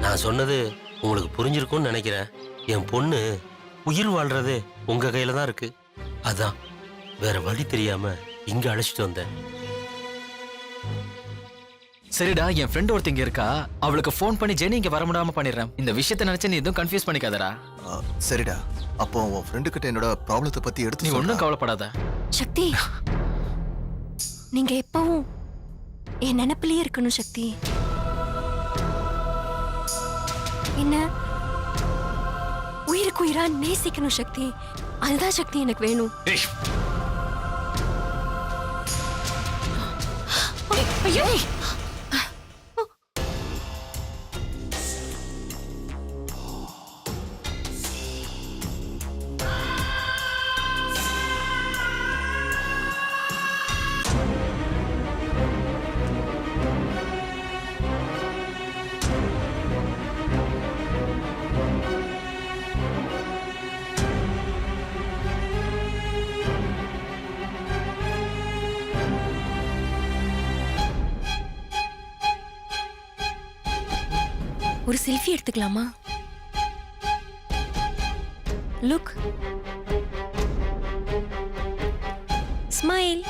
நான் சொன்னது உங்களுக்கு புரிஞ்சிருக்கும்னு நினைக்கிறேன். என் பொண்ணு உயிர் வாழ்றது உங்க கையில தான் இருக்கு. அதான் வேற வழி தெரியாம இங்க அழைச்சிட்டு வந்தேன். சரிடா, என் ஃப்ரெண்ட் ஒருத்தங்க இருக்கா, அவளுக்கு ஃபோன் பண்ணி ஜெனி இங்க வர முடியாம பண்ணிடுறேன். இந்த விஷயத்தை நினைச்சு நீ எதுவும் கன்ஃபியூஸ் பண்ணிக்காதடா. சரிடா, அப்போ உன் ஃப்ரெண்டு கிட்ட என்னோட ப்ராப்ளத்தை பத்தி எடுத்து நீ ஒன்றும் கவலைப்படாத. சக்தி, நீங்க எப்பவும் என் நினைப்பிலேயே இருக்கணும் சக்தி. என்ன உயிருக்கு உயிரா நேசிக்கணும் சக்தி. அதுதான் சக்தி எனக்கு வேணும். ஐயோ, ஒரு செல்ஃபி எடுத்துக்கலாமா? Look, smile.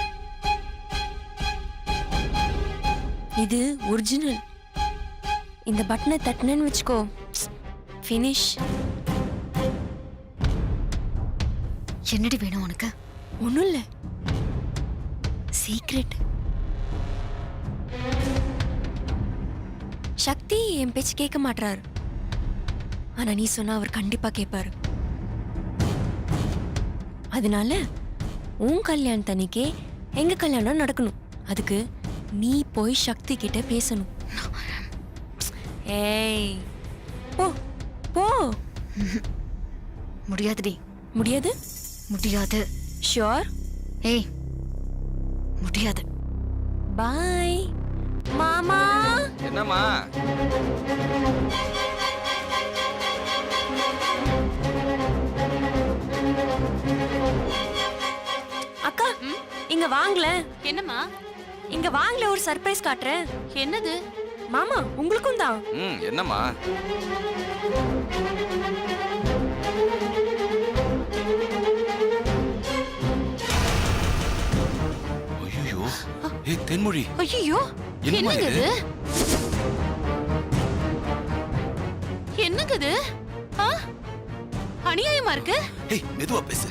இது ஒரிஜினல். இந்த பட்டனை தட்டினேன்னு வச்சுக்கோ, ஃபினிஷ். என்னடி வேணும் உனக்கு? ஒன்றும் இல்லை, சீக்ரெட். சக்தி என் பேச்சு கேட்க மாட்டாரு, ஆனா நீ சொன்னா அவர் கண்டிப்பா கேட்பாரு. அதனால உன் கல்யாணத்தன்னைக்கே எங்க கல்யாணம் நடக்கணும். அதுக்கு நீ போய் சக்தி கிட்ட பேசணும். ஏய், போ போ. முடியாதுடி. முடியாது? முடியாது. ஷோர்? ஏய், முடியாது. பாய் மாமா. என்னம்மா? அக்கா, இங்க வாங்கல. என்னம்மா? இங்க வாங்கல, ஒரு சர்ப்ரைஸ் காட்டுறேன். என்னது? மாமா, உங்களுக்கும் தான். என்னம்மா? ஐயோ, ஏய் தென்மொழி, ஐயோ, என்னம்மா என்னங்க இது? இது? என்னங்க இது? ஆ? அநியாயமா இருக்கு. ஏய் மெதுவா பேசு.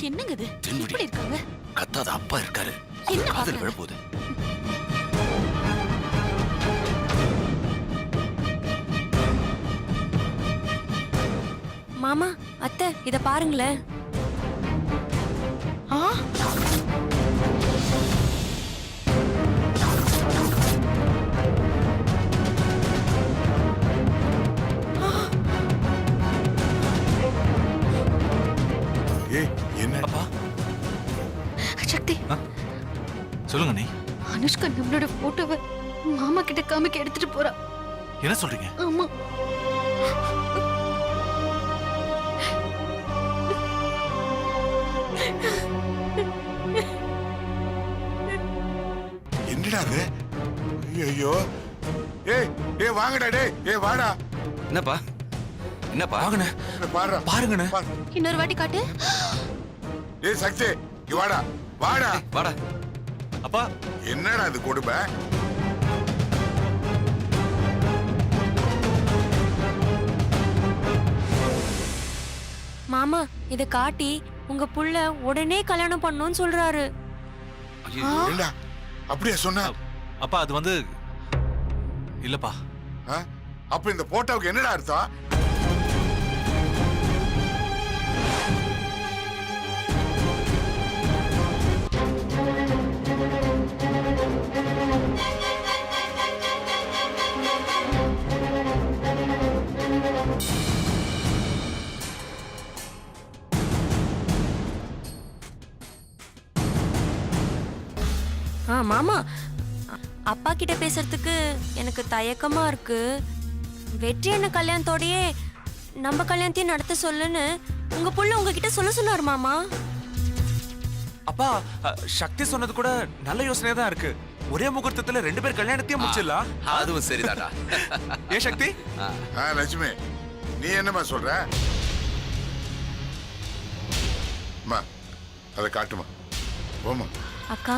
என்னங்க இது? தென்மொழி. இப்படி இருக்காங்க. கத்தாத, அப்பா இருக்காரு. என்ன காதல் பாக்குற? விழப்போகுது. மாமா, அத்தை, இத பாருங்களேன். ஆ? ஏய், என்ன? அப்பா சக்தி, சொல்லுங்க நீ. அனுஷ்கா நம்மளோட போட்டோவை மாமா கிட்ட காமிக்க எடுத்துட்டு போறா. என்ன சொல்றீங்க? ஆமா. என்னடா அது? ஐயோ, ஏய் ஏய் வாங்கடா, டேய், ஏய் வாடா. என்னப்பா? என்னப்பா? வாங்கண்ணே, பாருடா, பாருங்கண்ணே. இன்னொரு வாட்டி காட்டு. ஏய் சக்தி, இங்க வாடா, வாடா. வாடா. அப்பா, என்னடா இது கொடுமை? மாமா, இத காட்டி உங்க புள்ள உடனே கல்யாணம் பண்ணணும்னு சொல்றாரு. ஏண்டா அப்படியே சொன்ன? அப்பா அது வந்து இல்லப்பா. அப்ப இந்த போட்டோவுக்கு என்னடா அர்த்தம்? மாமா, அப்பா கிட்ட பேசுறதுக்கு எனக்கு தயக்கமா இருக்கு. வெற்றி என்ன கல்யாணத்தோடயே நம்ம கல்யாணத்தையும் நடத்த சொல்லுன்னு உங்க புள்ள உங்ககிட்ட சொல்ல சொன்னாரு மாமா. அப்பா சக்தி சொன்னது கூட நல்ல யோசனையா தான் இருக்கு. ஒரே முகூர்த்தத்துல 2 பேர் கல்யாணத்தையும் முடிச்சிடலாம். அதுவும் சரிதாடா. ஏ சக்தி, லட்சுமி நீ என்னம்மா சொல்ற? அம்மா அதை காட்டுமா. போமா. அக்கா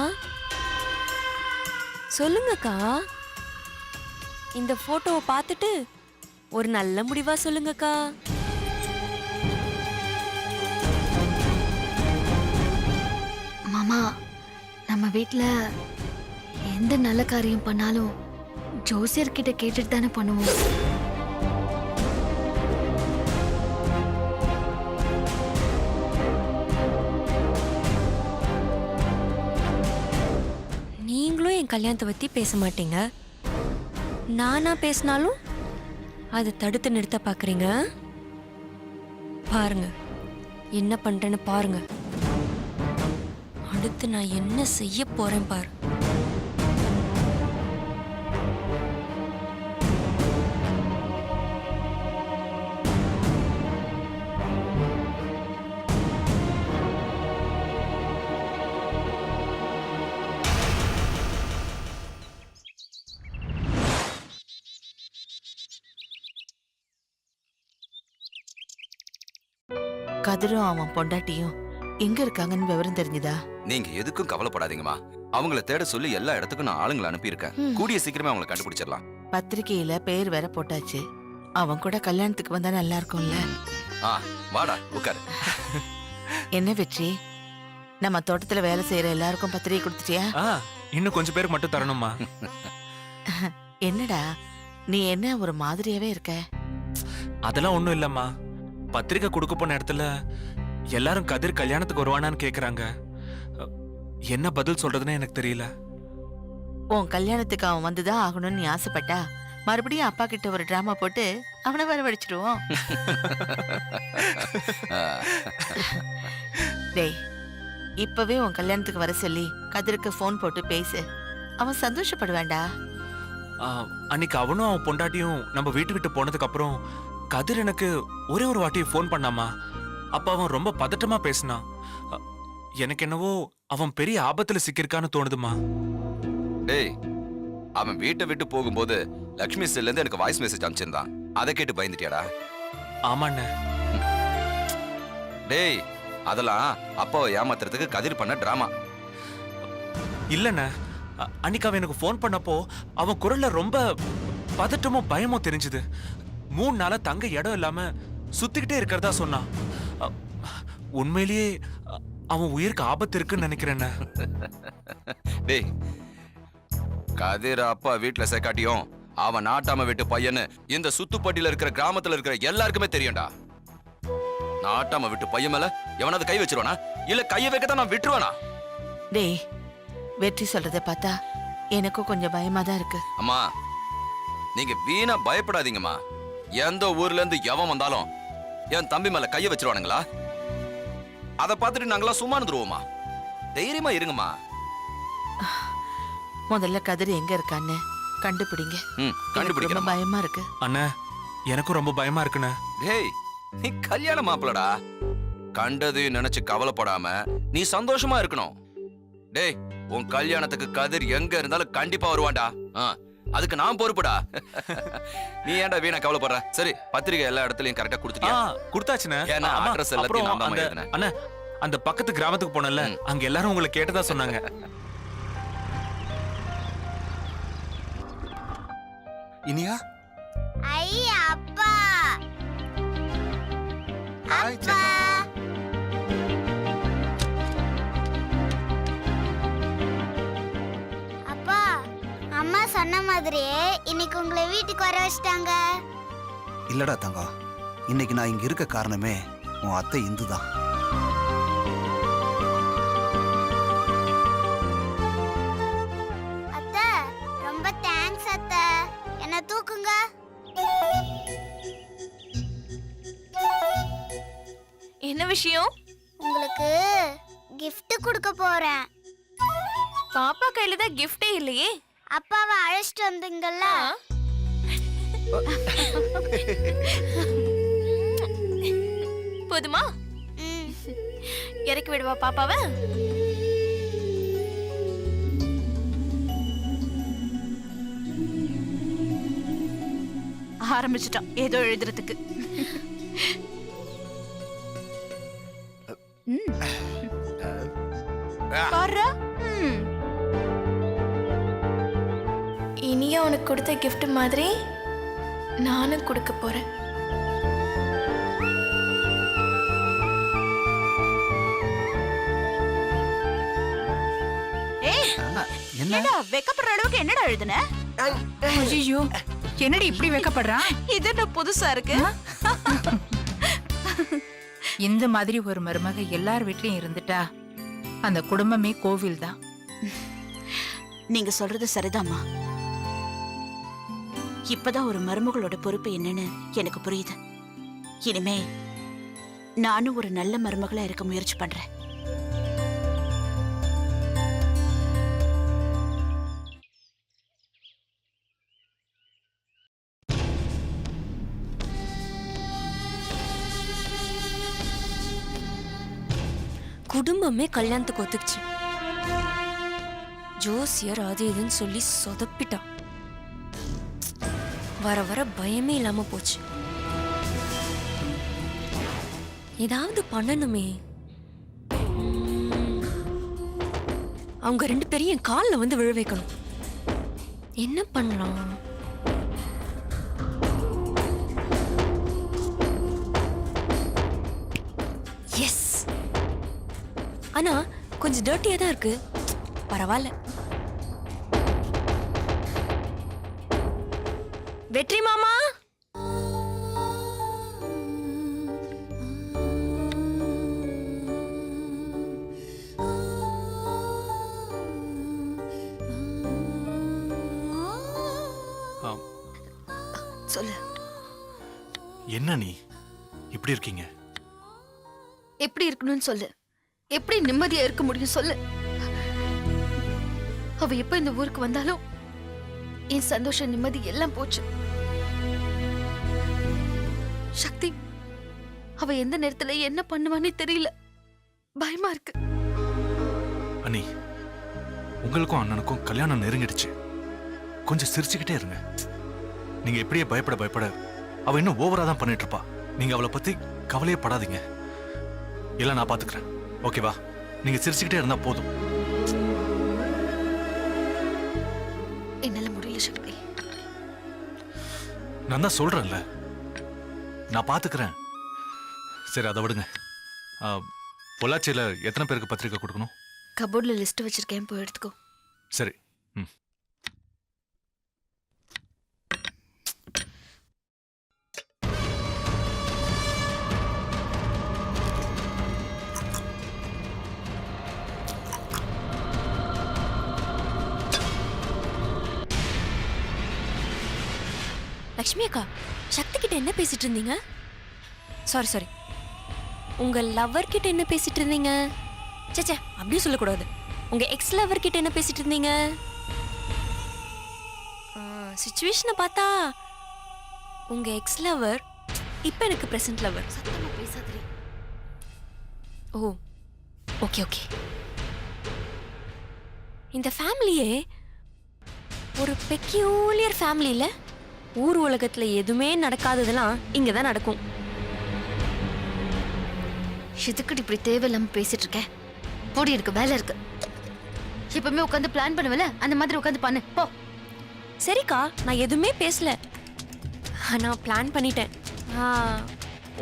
சொல்லுங்கக்கா, இந்த போட்டோவை பார்த்துட்டு ஒரு நல்ல முடிவா சொல்லுங்கக்கா. மாமா, நம்ம வீட்ல எந்த நல்ல காரியம் பண்ணாலும் ஜோசியர்கிட்ட கேட்டுட்டு தானே பண்ணுவோம். நீங்களும் என் கல்யாணத்தை பத்தி பேச மாட்டீங்க, நானா பேசினாலும் அதை தடுத்து நிறுத்த பாக்குறீங்க. பாருங்க என்ன பண்றேன்னு பாருங்க. அடுத்து நான் என்ன செய்ய போறேன் பாரு. கதிரும் அவன் பொண்டாட்டியும் எங்க இருக்காங்கன்னு விவரம் தெரிஞ்சுதா? நீங்க எதுக்கும் கவலைப்படாதீங்கம்மா. அவங்கள தேட சொல்லி எல்லா இடத்துக்கும் நான் ஆளுங்களை அனுப்பியிருக்கேன். கூடிய சீக்கிரமே அவங்களை கண்டுபிடிச்சிடலாம். பத்திரிக்கையில பேர் வேற போட்டாச்சு. அவன் கூட கல்யாணத்துக்கு வந்தா நல்லா இருக்கும்ல. வாடா உட்காரு. என்ன வெற்றி, நம்ம தோட்டத்துல வேலை செய்யற எல்லாருக்கும் பத்திரிகை கொடுத்துட்டியா? இன்னும் கொஞ்சம் பேருக்கு மட்டும் தரணுமா? என்னடா நீ என்ன ஒரு மாதிரியாவே இருக்க? அதெல்லாம் ஒண்ணும் இல்லம்மா. பத்திரிக்கை கொடுக்க போன இடத்துல எல்லாரும் கதிர் கல்யாணத்துக்கு வருவானான்னு கேக்குறாங்க. என்ன பதில் சொல்றதுன்னு எனக்கு தெரியல. உன் கல்யாணத்துக்கு அவன் வந்துதான் ஆகணும்னு நீ ஆசைப்பட்டா மறுபடியும் அப்பா கிட்ட ஒரு டிராமா போட்டு அவனை வரவழைச்சிடுவோம். டேய், இப்பவே உன் கல்யாணத்துக்கு வர சொல்லி கதிருக்கு போன் போட்டு பேசு. அவன் சந்தோஷப்படுவான்டா. அன்னைக்கு அவனும் அவன் பொண்டாட்டியும் நம்ம வீட்டு விட்டு போனதுக்கு அப்புறம் கதிர் எனக்கு ஒரே ஒரு வாட்டி ஃபோன் பண்ணாமா. அப்ப அவன் ரொம்ப பதட்டமா பேசினான். எனக்கு என்னவோ அவன் பெரிய ஆபத்துல சிக்கிருக்கான்னு தோணுதுமா. டேய், அவன் வீட்டை விட்டு போகும்போது லக்ஷ்மி செல்ல இருந்து எனக்கு வாய்ஸ் மெசேஜ் அனுப்பிச்சிருந்தான். அதை கேட்டு பயந்துட்டியாடா? ஆமாண்ணே. டேய், அதெல்லாம் அப்பாவை ஏமாத்துறதுக்கு கதிர் பண்ண டிராமா. இல்லண்ணே, அன்னைக்கு அவன் எனக்கு ஃபோன் பண்ணப்போ அவன் குரல்ல ரொம்ப பதட்டமும் பயமும் தெரிஞ்சுது. 3 நாளா தங்க இடம் இல்லாம சுத்திக்கிட்டே இருக்கிறதா சொன்னான். உண்மையிலேயே அவன் உயிருக்கு ஆபத்து இருக்குன்னு நினைக்கிறேன். டேய், கதிர் அப்பா வீட்டுல சேர்க்காட்டியும் அவன் நாட்டாம வீட்டு பையன்னு இந்த சுத்துப்பட்டியில இருக்கிற கிராமத்துல இருக்கிற எல்லாருக்குமே தெரியும்டா. நாட்டாம வீட்டு பையன் மேல எவனாவது கை வச்சிருவானா? இல்ல கையை வைக்கத்தான் நான் விட்டுருவானா? டேய், வெற்றி சொல்றத பார்த்தா எனக்கும் கொஞ்சம் பயமா தான் இருக்கு. அம்மா, நீங்க வீணா பயப்படாதீங்கம்மா. எந்த ஊர்ல இருந்து எவன் வந்தாலும் என் தம்பி மேல கைய வச்சிருவானுங்களா? அதை பார்த்துட்டு நாங்களாம் சும்மா இருந்துருவோமா? தைரியமா இருங்கம்மா. முதல்ல கதிர் எங்க இருக்கான்னு கண்டுபிடிங்க. எனக்கு கண்டுபிடிக்கிறேன். ரொம்ப பயமா இருக்கு. அண்ணா, எனக்கும் ரொம்ப பயமா இருக்குண்ணே. டேய், நீ கல்யாண மாப்பிளடா. கண்டதையும் நினைச்சு கவலைப்படாம நீ சந்தோஷமா இருக்கணும். டேய், உன் கல்யாணத்துக்கு கதிர் எங்க இருந்தாலும் கண்டிப்பா வருவான்டா. அதுக்கு நான் பொறுப்புடா. நீ ஏன்டா வீணா கவலைப்படுற? சரி, பத்திரிகை எல்லா இடத்துலயும் கரெக்டா கொடுத்துட்டியா? கொடுத்தாச்சுண்ணே. ஏன்னா அட்ரஸ் எல்லாத்தையும் நான் தான் எழுதினேன். அண்ணா, அந்த பக்கத்து கிராமத்துக்கு போனல, அங்க எல்லாரும் உங்களை கேட்டதா சொன்னாங்க. இனியா? ஐயா அப்பா. ஹாய் அப்பா. அப்பா, அம்மா சொன்ன மாதிரியே இன்னைக்கு உங்களை வீட்டுக்கு வர வச்சிட்டாங்க. இல்லடா தங்கம், இன்னைக்கு நான் இங்க இருக்க காரணமே உன் அத்தை இந்து தான். அத்தை, ரொம்ப தேங்க்ஸ் அத்தை. என்ன தூக்குங்க. என்ன விஷயம்? உங்களுக்கு gift கொடுக்க போறேன். பாப்பா கையில தான் கிஃப்டே இல்லையே. அப்பாவை அழைச்சிட்டு வந்தீங்கல்ல, போதுமா? ம். இறக்கி விடுவா பாப்பாவை? ஆரம்பிச்சிட்டான் ஏதோ எழுதுறதுக்கு. பாருடா. இனியா உனக்கு கொடுத்த கிஃப்ட் மாதிரி நானும் கொடுக்க போறேன். என்ன வெக்கப்படுற அளவுக்கு என்னடா எழுதுன? ஐயோ என்னடி இப்படி வைக்கப்படுறான்? இது என்ன புதுசா இருக்கு? இந்த மாதிரி ஒரு மருமக எல்லார் வீட்லயும் இருந்துட்டா அந்த குடும்பமே கோவில் தான். நீங்க சொல்றது சரிதாம்மா. இப்பதான் ஒரு மருமகளோட பொறுப்பு என்னன்னு எனக்கு புரியுது. இனிமே நானும் ஒரு நல்ல மருமகளா இருக்க முயற்சி பண்றேன். குடும்பமே கல்யாணத்துக்கு ஒத்துக்குச்சு. ஜோசியர் அது இதுன்னு சொல்லி சொதப்பிட்டான். வர வர பயமே இல்லாம போச்சு. ஏதாவது பண்ணணுமே. அவங்க 2 பேரையும் என் காலில் வந்து விழ வைக்கணும். என்ன பண்ணலாம்? எஸ். ஆனா கொஞ்சம் டர்ட்டியா தான் இருக்கு. பரவாயில்ல. வெற்றி மாமா, சொல்லு. என்ன நீ இப்படி இருக்கீங்க? எப்படி இருக்கணும்னு சொல்லு. எப்படி நிம்மதியா இருக்க முடியும் சொல்லு. அவ எப்ப இந்த ஊருக்கு வந்தாலும் என் சந்தோஷம் நிம்மதி எல்லாம் போச்சு. சக்தி அவ எந்த நேரத்துல என்ன பண்ணுவான்னு தெரியல. பயமா இருக்கு. அண்ணி, உங்களுக்கும் அண்ணனுக்கும் கல்யாணம் நெருங்கிடுச்சு. கொஞ்சம் சிரிச்சுக்கிட்டே இருங்க. நீங்க எப்படியே பயப்பட அவ இன்னும் ஓவரா தான் பண்ணிட்டு இருப்பா. நீங்க அவளை பத்தி கவலையே படாதீங்க. இல்ல நான் பாத்துக்கிறேன். ஓகேவா? நீங்க சிரிச்சுக்கிட்டே இருந்தா போதும். என்னால முடியல சக்தி. நான் தான் சொல்றேன்ல, நான் பாத்துக்கிறேன். சரி, அதை விடுங்க. பொள்ளாச்சியில எத்தனை பேருக்கு பத்திரிக்கை கொடுக்கணும்? கபோர்ட்ல லிஸ்ட் வச்சிருக்கேன், போய் எடுத்துக்கோ. சரி. ம். லக்ஷ்மி அக்கா, சக்தி கிட்ட என்ன பேசிட்டு இருந்தீங்க? சாரி, உங்க லவர் கிட்ட என்ன பேசிட்டு இருந்தீங்க? சேச்சே, அப்படியே சொல்லக்கூடாது. உங்க எக்ஸ் லவர் கிட்ட என்ன பேசிட்டு இருந்தீங்க? சிச்சுவேஷனை பார்த்தா உங்க எக்ஸ் லவர் இப்ப எனக்கு பிரசன்ட் லவர். சத்தமா பேசாதே. Oh, okay. இந்த ஃபேமிலியே ஒரு பெக்யூலியர் ஃபேமிலி இல்ல? ஊர் உலகத்துல எதுவுமே நடக்காததெல்லாம் இங்கதான் நடக்கும். எதுக்கு இப்படி தேவையில்லாம பேசிட்டு இருக்க? போடி, இருக்கு வேலை இருக்கு. எப்பவுமே உட்காந்து பிளான் பண்ணுவல, அந்த மாதிரி உட்காந்து பண்ணு போ. சரிக்கா, நான் எதுவுமே பேசல. நான் பிளான் பண்ணிட்டேன்.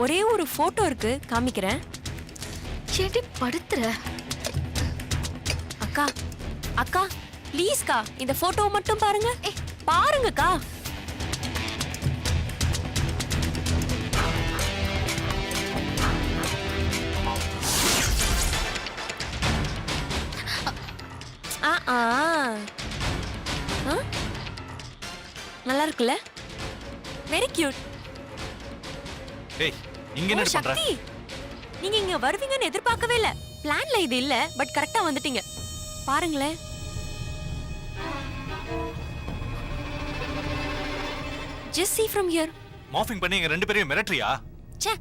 ஒரே ஒரு போட்டோ இருக்கு, காமிக்கிறேன். ஏடி படுத்துற? அக்கா ப்ளீஸ்க்கா, இந்த போட்டோ மட்டும் பாருங்க. பாருங்கக்கா. நல்லா இருக்குல்ல? Very cute. ஏய், இங்க என்ன பண்ற? சக்தி, நீங்க இங்க வருவீங்கன்னு எதிர்பார்க்கவே இல்ல. பிளான்ல இது இல்ல, பட் கரெக்ட்டா வந்துட்டீங்க. பாருங்களேன். Just see from here. Morphing பண்ணி எங்க ரெண்டு பேரையும் மிரட்டறியா? ச்சே,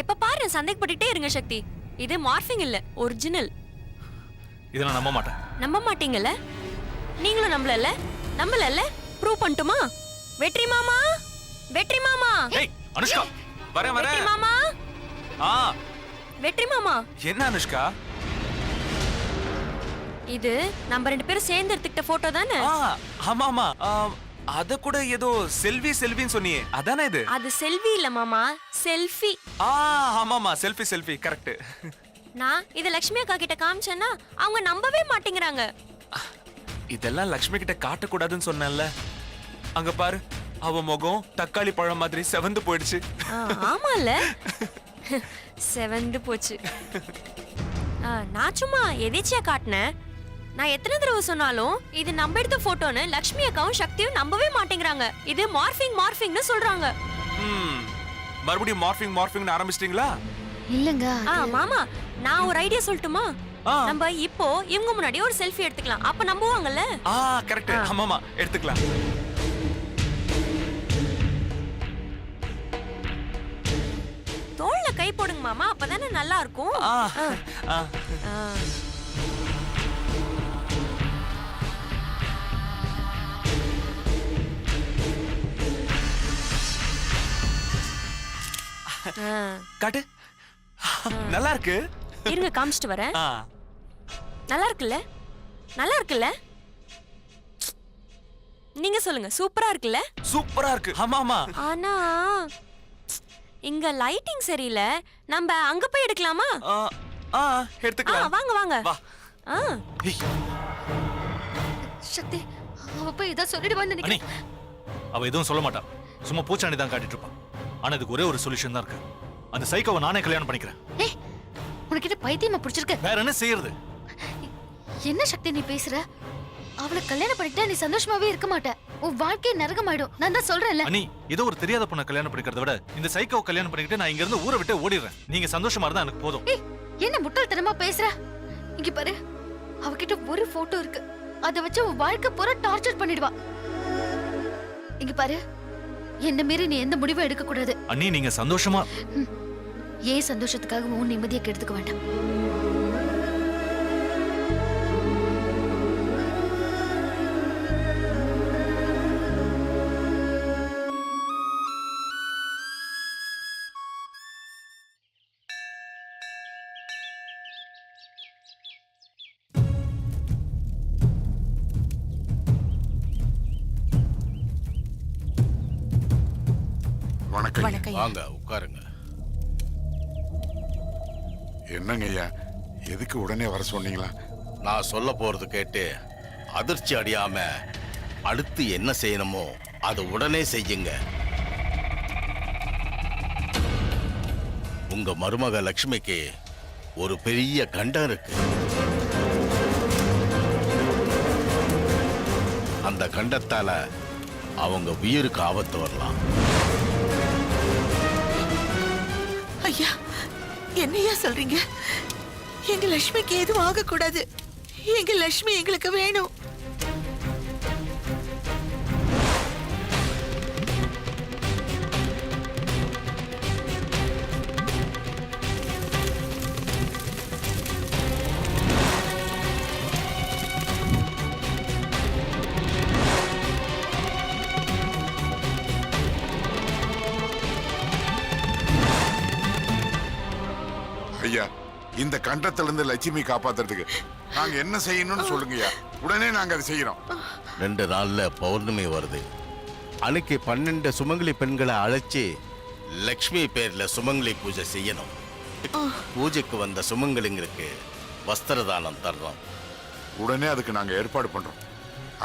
எப்ப பாரு சந்தேகப்பட்டுட்டே இருங்க சக்தி. இது மார்ஃபிங் இல்ல, ஒரிஜினல். இதை நான் நம்ப மாட்டேன். நம்ப மாட்டீங்கல்ல? நீங்களும் நம்பலல்ல? நம்பலல்ல? ப்ரூவ் பண்ணட்டுமா? வெற்றி மாமா, வெற்றி மாமா, ஏய் அனுஷ்கா, வரேன் வெற்றி வரேன். மாமா, ஆ வெற்றி மாமா. என்ன அனுஷ்கா? இது நம்ம 2 பேரும் சேர்ந்து எடுத்துக்கிட்ட போட்டோ தானே? ஆமா ஆமா. அத கூட ஏதோ செல்வின்னு சொன்னியே, அதானே இது? அது செல்வி இல்ல மாமா, செல்ஃபி. ஆமாமா, செல்ஃபி கரெக்ட். நான் இத லட்சுமி அக்கா கிட்ட காமிச்சேன்னா அவங்க நம்பவே மாட்டேங்கிறாங்க. இதெல்லாம் லக்ஷ்மி கிட்ட காட்டக்கூடாதுன்னு சொன்னேன்ல. அங்க பாரு, அவ முகம் தக்காளி பழம் மாதிரி செவந்து போயிடுச்சு. ஆமால, செவந்து போச்சு. நான் சும்மா எதேச்சியா காட்டினேன். நான் எத்தனை தடவை சொன்னாலும் இது நம்ம எடுத்த போட்டோன்னு லக்ஷ்மி அக்காவும் சக்தியும் நம்பவே மாட்டேங்கிறாங்க. இது மார்ஃபிங்னு சொல்றாங்க. மறுபடியும் மார்ஃபிங்னு ஆரம்பிச்சிட்டீங்களா? இல்லங்க மாமா, நான் ஒரு ஐடியா சொல்லட்டுமா? நம்ம இப்போ இவங்க முன்னாடி ஒரு செல்ஃபி எடுத்துக்கலாம். அப்ப நம்புவாங்கல்ல? கரெக்ட். ஆமாமா, எடுத்துக்கலாம். தோள்ல கை போடுங்க மாமா, அப்பதானே நல்லா இருக்கும். காட்டு. நல்லா இருக்கு. இருங்க காமிச்சிட்டு வரேன். நல்லா இருக்குல்ல? நல்லா இருக்குல்ல? நீங்க சொல்லுங்க, சூப்பரா இருக்குல்ல? சூப்பரா இருக்கு. ஆமாமா. ஆனா இங்க லைட்டிங் சரியில்லை. நம்ம அங்க போய் எடுக்கலாமா? எடுத்துக்கலாம். வாங்க வாங்க. வா. சக்தி, அவ போய் ஏதோ சொல்லிடுவான்னு நினைக்கிறேன். அவ எதுவும் சொல்ல மாட்டா. சும்மா பூச்சாண்டி தான் காட்டிட்டு இருப்பான். ஆனா இதுக்கு ஒரே ஒரு சொல்யூஷன் தான் இருக்கு. அந்த சைக்கோவை நானே கல்யாணம் பண்ணிக்கிறேன். ஏய், உனக்கிட்ட பைத்தியமா பிடிச்சிருக்கு? வேற என்ன செய்யறது? என்ன சக்தி நீ பேசுற? அவளை கல்யாணம் பண்ணிட்டா நீ சந்தோஷமாவே இருக்க மாட்ட. உன் வாழ்க்கை நரகமாயிடும். நான் தான் சொல்றேன்ல. அனி, ஏதோ ஒரு தெரியாத பொண்ணை கல்யாணம் பண்ணிக்கிறத விட இந்த சைக்கோவை கல்யாணம் பண்ணிக்கிட்டு நான் இங்க இருந்து ஊரை விட்டு ஓடிடுறேன். நீங்க சந்தோஷமா இருந்தா எனக்கு போதும். ஏய், என்ன முட்டாள்தனமா பேசுற? இங்க பாரு, அவகிட்ட ஒரு போட்டோ இருக்கு. அத வச்சு உன் வாழ்க்கை பூரா டார்ச்சர் பண்ணிடுவா. இங்க பாரு, என்ன மீறி நீ எந்த முடிவும் எடுக்க கூடாது. அண்ணி, நீங்க சந்தோஷமா ஏன் சந்தோஷத்துக்காக உன் நிம்மதியை கெடுத்துக்க வேண்டாம். வணக்கம். வாங்க உட்காருங்க. என்னங்க ஐயா, எதுக்கு உடனே வர சொன்னீங்களா? நான் சொல்ல போறது கேட்டு அதிர்ச்சி அடையாம அடுத்து என்ன செய்யணுமோ அதை உடனே செய்யுங்க. உங்க மருமக லட்சுமிக்கு ஒரு பெரிய கண்டம் இருக்கு. அந்த கண்டத்தால அவங்க உயிருக்கு ஆபத்து வரலாம். ஐயா, என்னையா சொல்றீங்க? எங்க லட்சுமிக்கு எதுவும் ஆகக்கூடாது. எங்க லட்சுமி எங்களுக்கு வேணும். ஐயா, இந்த கண்டத்திலிருந்து லட்சுமி காப்பாத்துறதுக்கு நாங்க என்ன செய்யணும்னு சொல்லுங்கய்யா. உடனே நாங்க அதை செய்யறோம். 2 நாள்ல பௌர்ணமி வருது. அன்னைக்கு 12 சுமங்கலி பெண்களை அழைச்சி லக்ஷ்மி பேர்ல சுமங்கலி பூஜை செய்யணும். பூஜைக்கு வந்த சுமங்கலிங்களுக்கு வஸ்திரதானம் தர்றோம். உடனே அதுக்கு நாங்க ஏற்பாடு பண்றோம்.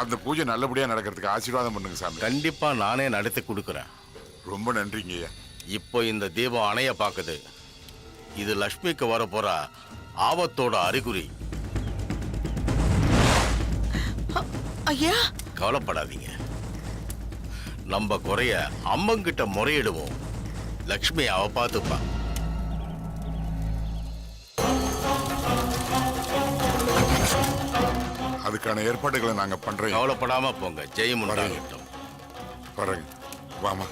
அந்த பூஜை நல்லபடியா நடக்கிறதுக்கு ஆசீர்வாதம் பண்ணுங்க சாமி. கண்டிப்பா நானே நடத்தி கொடுக்குறேன். ரொம்ப நன்றிங்க ஐயா. இப்போ இந்த தீபம் அணைய பாக்குது. இது லட்சுமிக்கு வர போற ஆபத்தோட அறிகுறி. ஐயா, கவலைப்படாதீங்க. நம்ம குறைய அம்மங்கிட்ட முறையிடுவோம். லக்ஷ்மி அவ பார்த்துப்பா. அதுக்கான ஏற்பாடுகளை நாங்க பண்றோம். கவலைப்படாம போங்க. ஜெயம் உண்டாகட்டும். பாருங்க, வாமா.